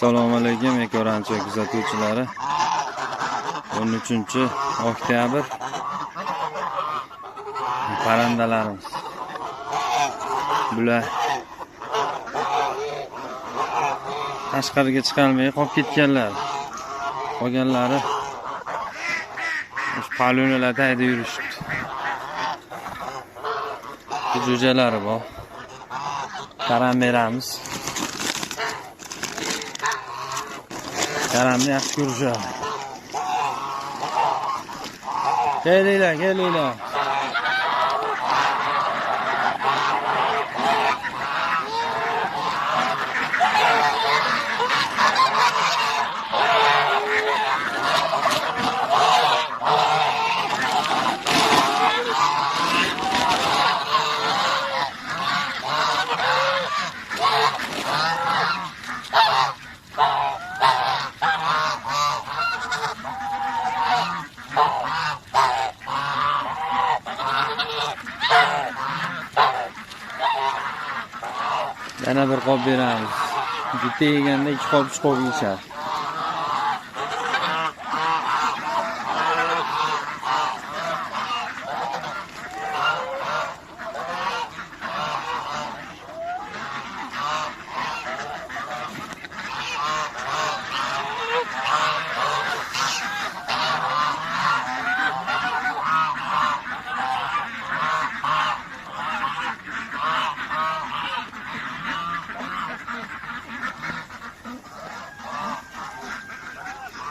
Assalomu alaykum ekoranchi kuzatuvchilari. 13-oktyabr. Parandalarimiz. Bular tashqariga chiqolmay qolib ketganlar. Qolganlari o'sha palonlarda hayda yurishibdi. Bu jo'jalari bor. Karam beramiz. Karamni yaxshi ko'rishadi. Kelinglar. Yana bir qop beramiz. Bitta yeganda 2 qop 3 qop yeyishadi.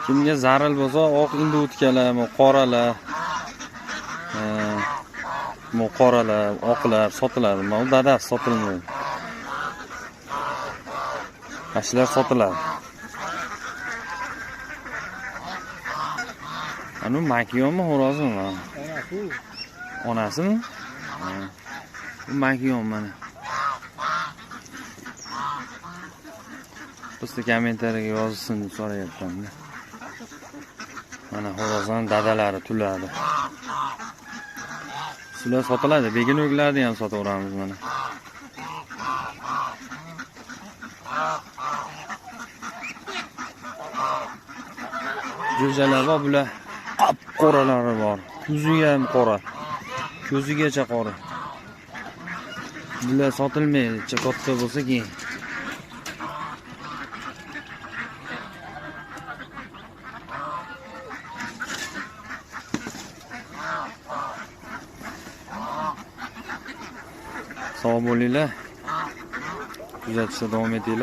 Kimga zaril bo'lsa, oq indutkalar, qoralar, oqlar sotiladi. Mana dadasi sotilmaydi. Ashlar sotiladi. Ana makiyonmi, xo'rozmi? Onasimi? Bu makiyon mana. Bizda kommentariyaga yozsin deb so'rayapman. Mana xo'rozon dadalari tuladi. Sizlar sotiladi, begin o'glarni ham sotaveramiz mana. Jo'jalar bor, bular qop-qoralari bor. Ko'ziga ham qora. Ko'zigacha qora. Bular sotilmaydi, katta bo'lsa keyin. Sog' bo'linglar. Kuzatishda davom etinglar.